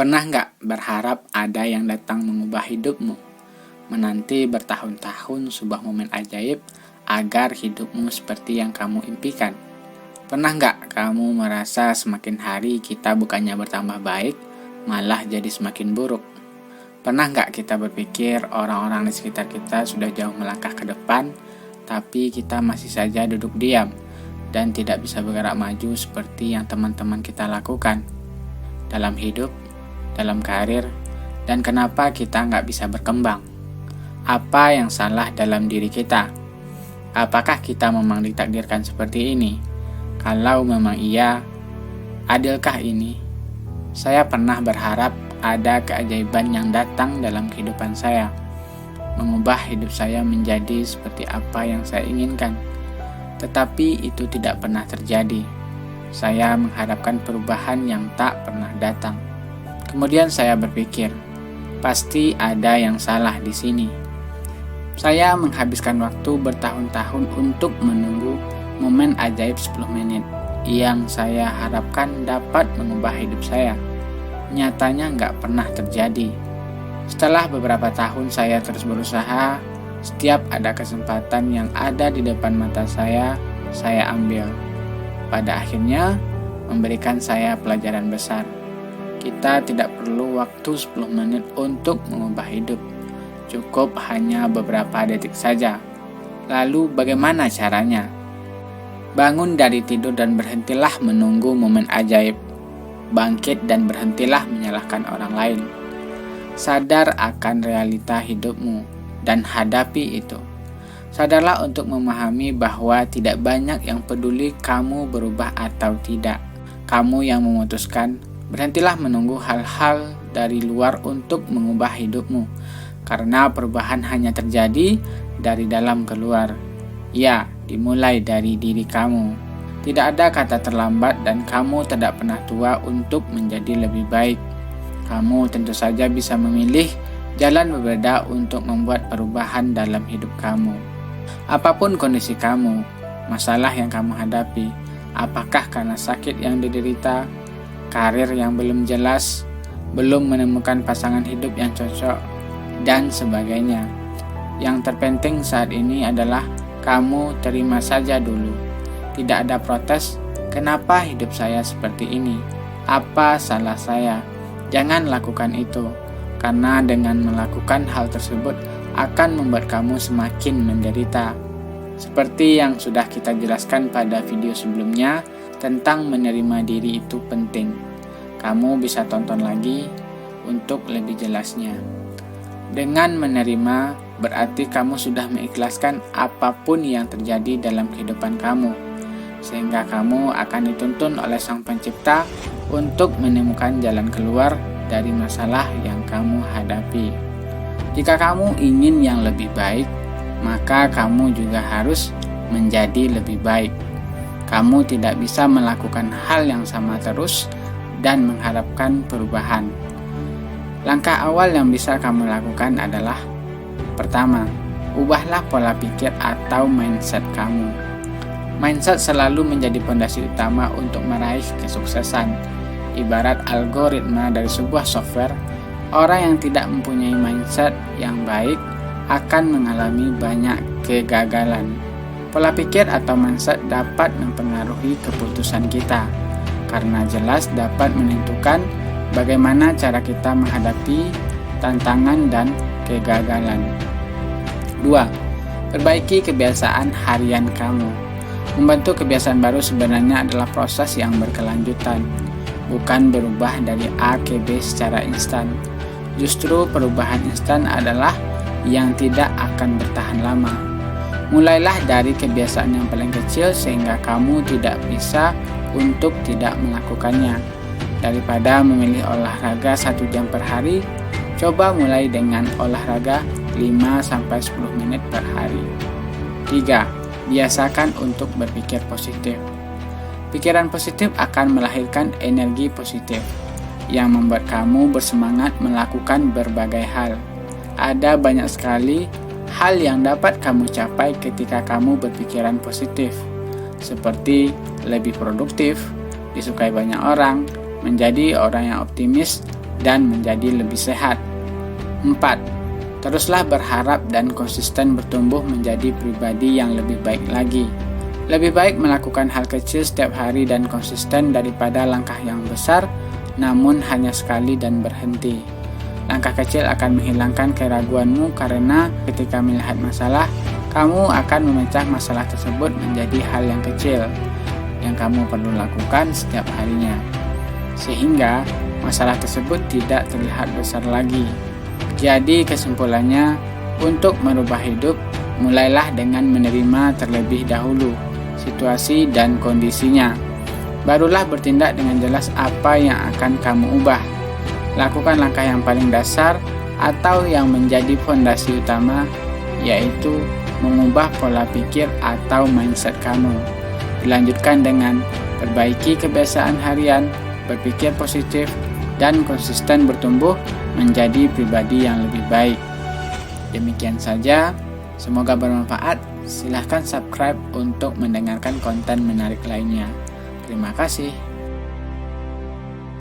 Pernah nggak berharap ada yang datang mengubah hidupmu? Menanti bertahun-tahun sebuah momen ajaib agar hidupmu seperti yang kamu impikan? Pernah nggak kamu merasa semakin hari kita bukannya bertambah baik, malah jadi semakin buruk? Pernah nggak kita berpikir orang-orang di sekitar kita sudah jauh melangkah ke depan, tapi kita masih saja duduk diam dan tidak bisa bergerak maju seperti yang teman-teman kita lakukan? Dalam hidup, dalam karir, dan kenapa kita nggak bisa berkembang? Apa yang salah dalam diri kita? Apakah kita memang ditakdirkan seperti ini? Kalau memang iya, adilkah ini? Saya pernah berharap ada keajaiban yang datang dalam kehidupan saya, mengubah hidup saya menjadi seperti apa yang saya inginkan. Tetapi itu tidak pernah terjadi. Saya mengharapkan perubahan yang tak pernah datang. Kemudian saya berpikir, pasti ada yang salah di sini. Saya menghabiskan waktu bertahun-tahun untuk menunggu momen ajaib 10 menit yang saya harapkan dapat mengubah hidup saya. Nyatanya nggak pernah terjadi. Setelah beberapa tahun saya terus berusaha, setiap ada kesempatan yang ada di depan mata saya ambil. Pada akhirnya, memberikan saya pelajaran besar. Kita tidak perlu waktu 10 menit untuk mengubah hidup. Cukup hanya beberapa detik saja. Lalu bagaimana caranya? Bangun dari tidur dan berhentilah menunggu momen ajaib. Bangkit dan berhentilah menyalahkan orang lain. Sadar akan realita hidupmu dan hadapi itu. Sadarlah untuk memahami bahwa tidak banyak yang peduli kamu berubah atau tidak. Kamu yang memutuskan. Berhentilah menunggu hal-hal dari luar untuk mengubah hidupmu, karena perubahan hanya terjadi dari dalam keluar. Ya, dimulai dari diri kamu. Tidak ada kata terlambat dan kamu tidak pernah tua untuk menjadi lebih baik. Kamu tentu saja bisa memilih jalan berbeda untuk membuat perubahan dalam hidup kamu. Apapun kondisi kamu, masalah yang kamu hadapi, apakah karena sakit yang diderita, karir yang belum jelas, belum menemukan pasangan hidup yang cocok, dan sebagainya. Yang terpenting saat ini adalah kamu terima saja dulu. Tidak ada protes, kenapa hidup saya seperti ini? Apa salah saya? Jangan lakukan itu, karena dengan melakukan hal tersebut akan membuat kamu semakin menderita. Seperti yang sudah kita jelaskan pada video sebelumnya, tentang menerima diri itu penting. Kamu bisa tonton lagi untuk lebih jelasnya. Dengan menerima, berarti kamu sudah mengikhlaskan apapun yang terjadi dalam kehidupan kamu, sehingga kamu akan dituntun oleh Sang Pencipta untuk menemukan jalan keluar dari masalah yang kamu hadapi. Jika kamu ingin yang lebih baik, maka kamu juga harus menjadi lebih baik. Kamu tidak bisa melakukan hal yang sama terus dan mengharapkan perubahan. Langkah awal yang bisa kamu lakukan adalah: pertama, ubahlah pola pikir atau mindset kamu. Mindset selalu menjadi fondasi utama untuk meraih kesuksesan. Ibarat algoritma dari sebuah software, orang yang tidak mempunyai mindset yang baik akan mengalami banyak kegagalan. Pola pikir atau mindset dapat mempengaruhi keputusan kita, karena jelas dapat menentukan bagaimana cara kita menghadapi tantangan dan kegagalan. 2. Perbaiki kebiasaan harian kamu. Membentuk kebiasaan baru sebenarnya adalah proses yang berkelanjutan, bukan berubah dari A ke B secara instan. Justru perubahan instan adalah yang tidak akan bertahan lama. Mulailah dari kebiasaan yang paling kecil sehingga kamu tidak bisa untuk tidak melakukannya. Daripada memilih olahraga 1 jam per hari, coba mulai dengan olahraga 5-10 menit per hari. 3. Biasakan untuk berpikir positif. Pikiran positif akan melahirkan energi positif yang membuat kamu bersemangat melakukan berbagai hal. Ada banyak sekali hal yang dapat kamu capai ketika kamu berpikiran positif, seperti lebih produktif, disukai banyak orang, menjadi orang yang optimis, dan menjadi lebih sehat. 4. Teruslah berharap dan konsisten bertumbuh menjadi pribadi yang lebih baik lagi. Lebih baik melakukan hal kecil setiap hari dan konsisten daripada langkah yang besar namun hanya sekali dan berhenti. Langkah kecil akan menghilangkan keraguanmu karena ketika melihat masalah, kamu akan memecah masalah tersebut menjadi hal yang kecil yang kamu perlu lakukan setiap harinya. Sehingga masalah tersebut tidak terlihat besar lagi. Jadi kesimpulannya, untuk merubah hidup, mulailah dengan menerima terlebih dahulu situasi dan kondisinya. Barulah bertindak dengan jelas apa yang akan kamu ubah. Lakukan langkah yang paling dasar atau yang menjadi fondasi utama, yaitu mengubah pola pikir atau mindset kamu. Dilanjutkan dengan perbaiki kebiasaan harian, berpikir positif, dan konsisten bertumbuh menjadi pribadi yang lebih baik. Demikian saja, semoga bermanfaat. Silahkan subscribe untuk mendengarkan konten menarik lainnya. Terima kasih.